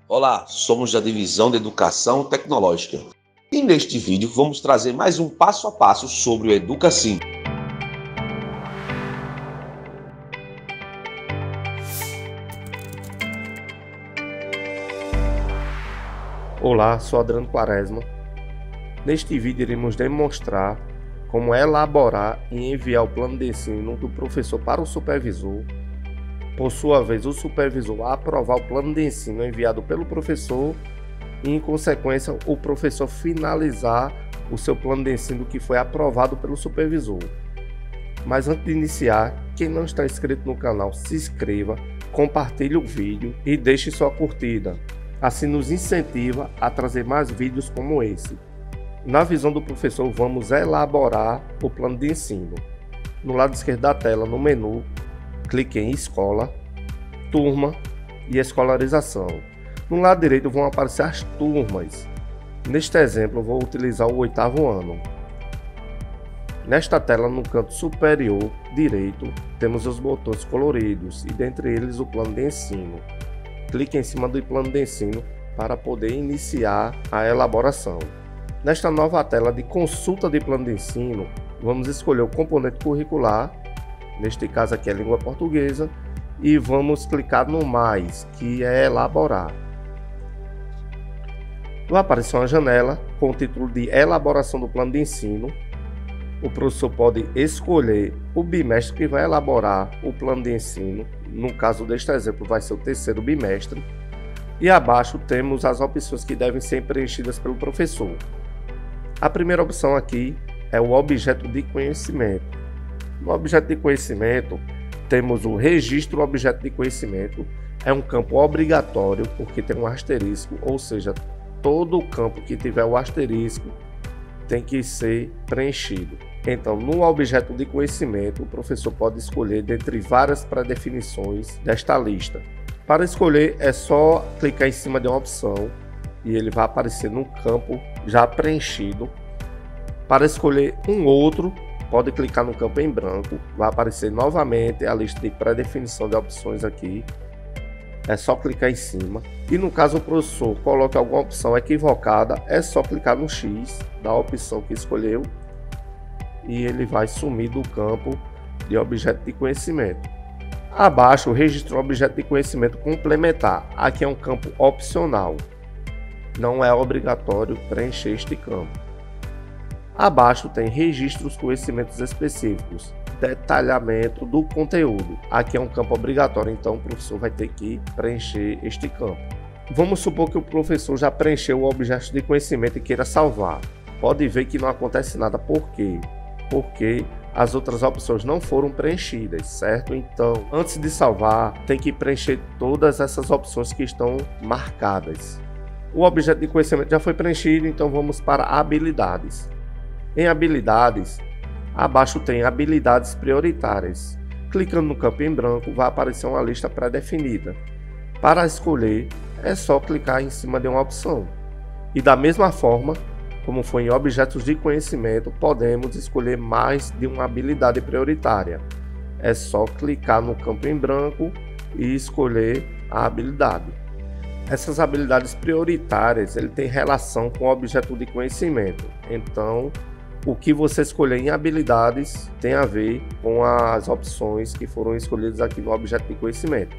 Olá, somos da Divisão de Educação Tecnológica e neste vídeo vamos trazer mais um passo a passo sobre o Educassim. Olá, sou Adriano Quaresma. Neste vídeo iremos demonstrar como elaborar e enviar o plano de ensino do professor para o supervisor. Por sua vez, o supervisor aprovar o plano de ensino enviado pelo professor e, em consequência, o professor finalizar o seu plano de ensino que foi aprovado pelo supervisor. Mas antes de iniciar, quem não está inscrito no canal, se inscreva, compartilhe o vídeo e deixe sua curtida. Assim nos incentiva a trazer mais vídeos como esse. Na visão do professor, vamos elaborar o plano de ensino. No lado esquerdo da tela, no menu, clique em Escola, Turma e Escolarização. No lado direito vão aparecer as turmas. Neste exemplo, eu vou utilizar o 8º ano. Nesta tela, no canto superior direito, temos os botões coloridos e dentre eles o plano de ensino. Clique em cima do plano de ensino para poder iniciar a elaboração. Nesta nova tela de consulta de plano de ensino, vamos escolher o componente curricular, neste caso aqui é a língua portuguesa, e vamos clicar no mais, que é elaborar. Vai aparecer uma janela com o título de elaboração do plano de ensino. O professor pode escolher o bimestre que vai elaborar o plano de ensino. No caso deste exemplo, vai ser o 3º bimestre. E abaixo temos as opções que devem ser preenchidas pelo professor. A primeira opção aqui é o objeto de conhecimento. No objeto de conhecimento, temos o registro objeto de conhecimento. É um campo obrigatório porque tem um asterisco, ou seja, todo o campo que tiver o asterisco tem que ser preenchido. Então, no objeto de conhecimento, o professor pode escolher dentre várias pré-definições desta lista. Para escolher, é só clicar em cima de uma opção e ele vai aparecer no campo já preenchido. Para escolher um outro, pode clicar no campo em branco, vai aparecer novamente a lista de pré-definição de opções aqui. É só clicar em cima. E no caso o professor coloque alguma opção equivocada, é só clicar no X da opção que escolheu e ele vai sumir do campo de objeto de conhecimento. Abaixo, o registro objeto de conhecimento complementar. Aqui é um campo opcional. Não é obrigatório preencher este campo. Abaixo tem registro os conhecimentos específicos. Detalhamento do conteúdo. Aqui é um campo obrigatório, então o professor vai ter que preencher este campo. Vamos supor que o professor já preencheu o objeto de conhecimento e queira salvar. Pode ver que não acontece nada. Por quê? Porque as outras opções não foram preenchidas, certo? Então, antes de salvar, tem que preencher todas essas opções que estão marcadas. O objeto de conhecimento já foi preenchido, então vamos para habilidades. Em habilidades, abaixo tem habilidades prioritárias. Clicando no campo em branco, vai aparecer uma lista pré-definida. Para escolher, é só clicar em cima de uma opção. E da mesma forma, como foi em objetos de conhecimento, podemos escolher mais de uma habilidade prioritária. É só clicar no campo em branco e escolher a habilidade. Essas habilidades prioritárias ele tem relação com o objeto de conhecimento. Então, o que você escolher em habilidades tem a ver com as opções que foram escolhidas aqui no objeto de conhecimento.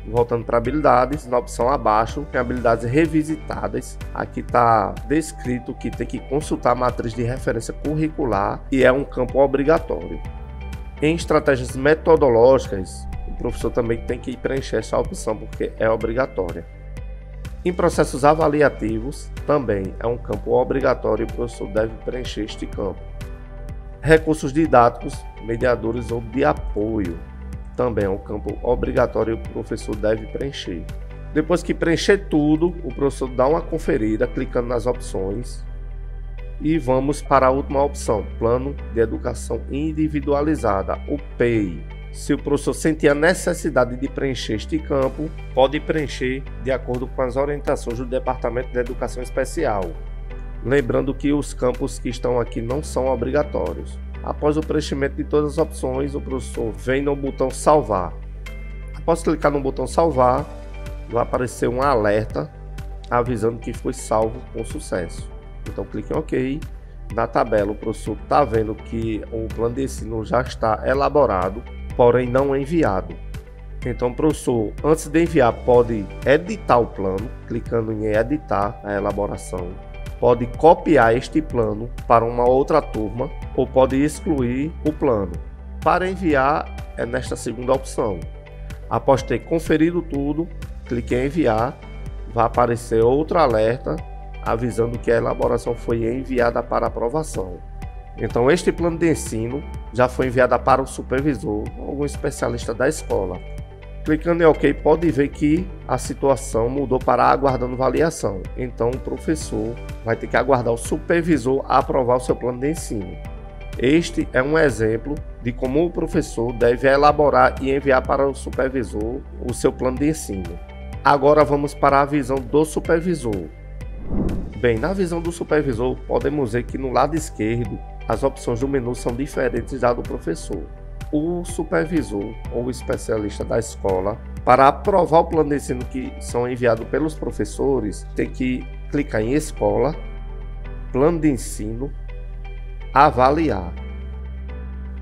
Voltando para habilidades, na opção abaixo tem habilidades revisitadas. Aqui está descrito que tem que consultar a matriz de referência curricular e é um campo obrigatório. Em estratégias metodológicas, o professor também tem que preencher essa opção porque é obrigatória. Em processos avaliativos, também é um campo obrigatório e o professor deve preencher este campo. Recursos didáticos, mediadores ou de apoio, também é um campo obrigatório e o professor deve preencher. Depois que preencher tudo, o professor dá uma conferida clicando nas opções e vamos para a última opção, Plano de Educação Individualizada, o PEI. Se o professor sentir a necessidade de preencher este campo, pode preencher de acordo com as orientações do Departamento de Educação Especial. Lembrando que os campos que estão aqui não são obrigatórios. Após o preenchimento de todas as opções, o professor vem no botão Salvar. Após clicar no botão Salvar, vai aparecer um alerta avisando que foi salvo com sucesso. Então clique em OK. Na tabela o professor está vendo que o plano de ensino já está elaborado, porém não enviado. Então o professor, antes de enviar, pode editar o plano, clicando em editar a elaboração. Pode copiar este plano para uma outra turma ou pode excluir o plano. Para enviar é nesta segunda opção. Após ter conferido tudo, clique em enviar, vai aparecer outro alerta avisando que a elaboração foi enviada para aprovação. Então este plano de ensino já foi enviado para o supervisor ou algum especialista da escola. Clicando em OK, pode ver que a situação mudou para aguardando validação. Então o professor vai ter que aguardar o supervisor aprovar o seu plano de ensino. Este é um exemplo de como o professor deve elaborar e enviar para o supervisor o seu plano de ensino. Agora vamos para a visão do supervisor. Bem, na visão do supervisor, podemos ver que no lado esquerdo as opções do menu são diferentes da do professor. O supervisor ou especialista da escola, para aprovar o plano de ensino que são enviados pelos professores, tem que clicar em Escola, Plano de Ensino, Avaliar.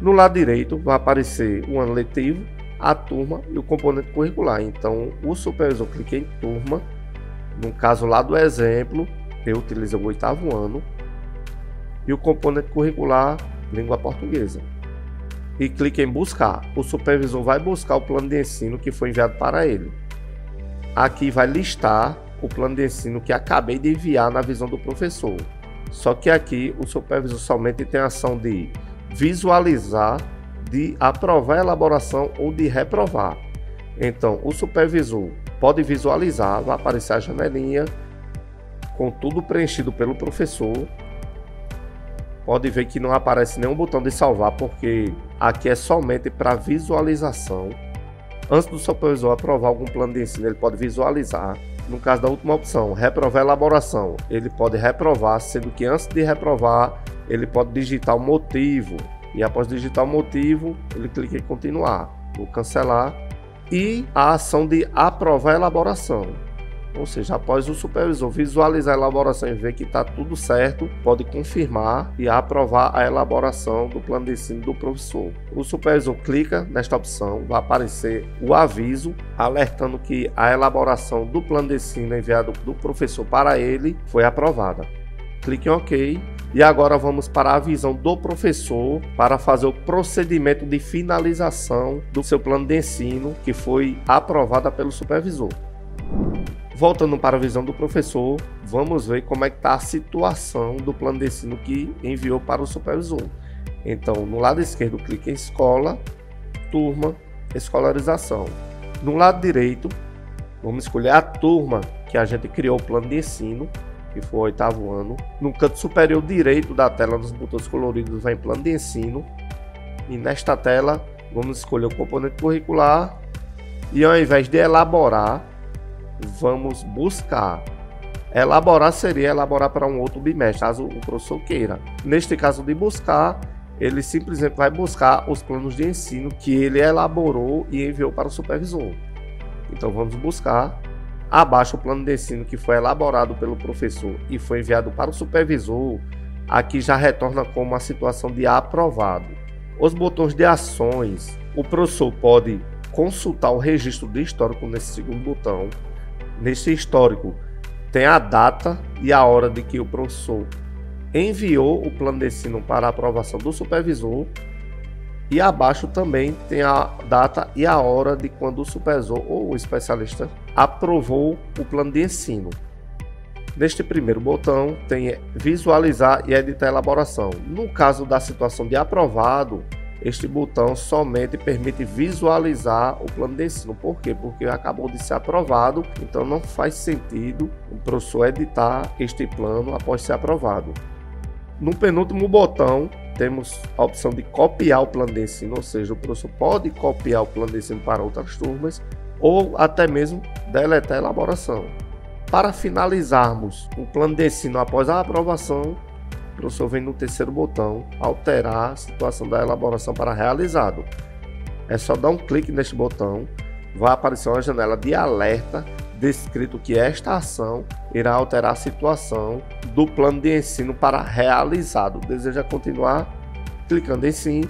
No lado direito vai aparecer o ano letivo, a turma e o componente curricular. Então o supervisor clica em Turma. No caso lá do exemplo, eu utilizo o 8º ano e o componente curricular, língua portuguesa. E clique em buscar. O supervisor vai buscar o plano de ensino que foi enviado para ele. Aqui vai listar o plano de ensino que acabei de enviar na visão do professor. Só que aqui o supervisor somente tem a ação de visualizar, de aprovar a elaboração ou de reprovar. Então o supervisor pode visualizar, vai aparecer a janelinha com tudo preenchido pelo professor. Pode ver que não aparece nenhum botão de salvar, porque aqui é somente para visualização. Antes do supervisor aprovar algum plano de ensino, ele pode visualizar. No caso da última opção, reprovar a elaboração, ele pode reprovar, sendo que antes de reprovar, ele pode digitar o motivo. E após digitar o motivo, ele clica em continuar, ou cancelar. E a ação de aprovar a elaboração. Ou seja, após o supervisor visualizar a elaboração e ver que está tudo certo, pode confirmar e aprovar a elaboração do plano de ensino do professor. O supervisor clica nesta opção, vai aparecer o aviso alertando que a elaboração do plano de ensino enviado do professor para ele foi aprovada. Clique em OK. E agora vamos para a visão do professor para fazer o procedimento de finalização do seu plano de ensino que foi aprovada pelo supervisor. Voltando para a visão do professor, vamos ver como é que está a situação do plano de ensino que enviou para o supervisor. Então, no lado esquerdo, clique em Escola, Turma, Escolarização. No lado direito, vamos escolher a turma que a gente criou o plano de ensino, que foi o 8º ano. No canto superior direito da tela, nos botões coloridos, vem plano de ensino. E nesta tela, vamos escolher o componente curricular. E ao invés de elaborar, vamos buscar. Elaborar seria elaborar para um outro bimestre, caso o professor queira. Neste caso de buscar, ele simplesmente vai buscar os planos de ensino que ele elaborou e enviou para o supervisor. Então vamos buscar. Abaixo o plano de ensino que foi elaborado pelo professor e foi enviado para o supervisor, aqui já retorna como a situação de aprovado. Os botões de ações, o professor pode consultar o registro de histórico nesse segundo botão. Nesse histórico tem a data e a hora de que o professor enviou o plano de ensino para a aprovação do supervisor. E abaixo também tem a data e a hora de quando o supervisor ou o especialista aprovou o plano de ensino. Neste primeiro botão tem visualizar e editar a elaboração. No caso da situação de aprovado, este botão somente permite visualizar o plano de ensino. Por quê? Porque acabou de ser aprovado, então não faz sentido o professor editar este plano após ser aprovado. No penúltimo botão, temos a opção de copiar o plano de ensino, ou seja, o professor pode copiar o plano de ensino para outras turmas ou até mesmo deletar a elaboração. Para finalizarmos o plano de ensino após a aprovação, o professor vem no terceiro botão, alterar a situação da elaboração para realizado. É só dar um clique neste botão, vai aparecer uma janela de alerta descrito que esta ação irá alterar a situação do plano de ensino para realizado. Deseja continuar? Clicando em sim,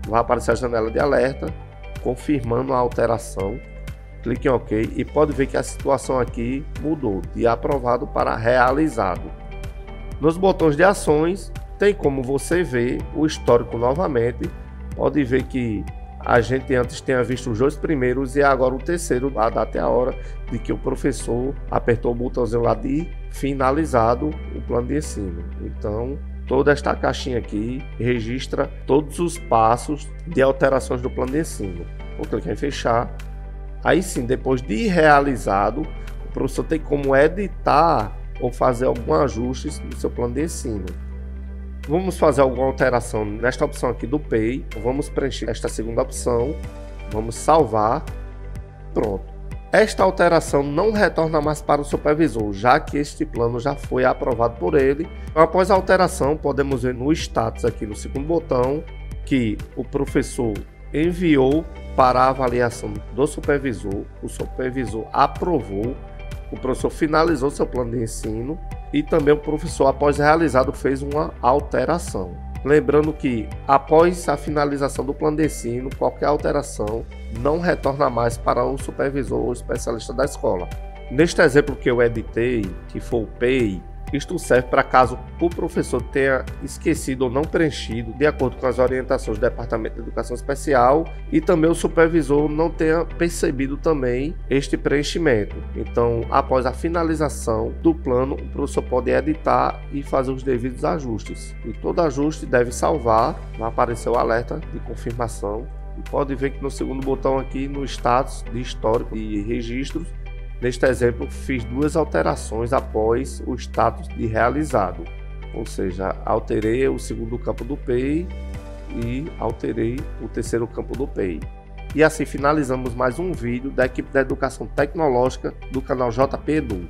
vai aparecer a janela de alerta, confirmando a alteração. Clique em OK e pode ver que a situação aqui mudou de aprovado para realizado. Nos botões de ações, tem como você ver o histórico novamente. Pode ver que a gente antes tinha visto os 2 primeiros e agora o terceiro, a data e a hora de que o professor apertou o botãozinho lá de finalizado o plano de ensino. Então, toda esta caixinha aqui registra todos os passos de alterações do plano de ensino. Vou clicar em fechar. Aí sim, depois de realizado, o professor tem como editar ou fazer alguns ajustes no seu plano de ensino. Vamos fazer alguma alteração nesta opção aqui do PEI. Vamos preencher esta segunda opção. Vamos salvar. Pronto. Esta alteração não retorna mais para o supervisor, já que este plano já foi aprovado por ele. Após a alteração, podemos ver no status aqui no segundo botão que o professor enviou para a avaliação do supervisor. O supervisor aprovou. O professor finalizou seu plano de ensino e também o professor, após realizado, fez uma alteração. Lembrando que, após a finalização do plano de ensino, qualquer alteração não retorna mais para o supervisor ou especialista da escola. Neste exemplo que eu editei, que foi o PEI, isto serve para caso o professor tenha esquecido ou não preenchido, de acordo com as orientações do Departamento de Educação Especial, e também o supervisor não tenha percebido também este preenchimento. Então, após a finalização do plano, o professor pode editar e fazer os devidos ajustes. E todo ajuste deve salvar, vai aparecer o alerta de confirmação. E pode ver que no segundo botão aqui, no status de histórico e registros, neste exemplo, fiz 2 alterações após o status de realizado, ou seja, alterei o segundo campo do PEI e alterei o terceiro campo do PEI. E assim finalizamos mais um vídeo da equipe da Educação Tecnológica do canal JP Edu.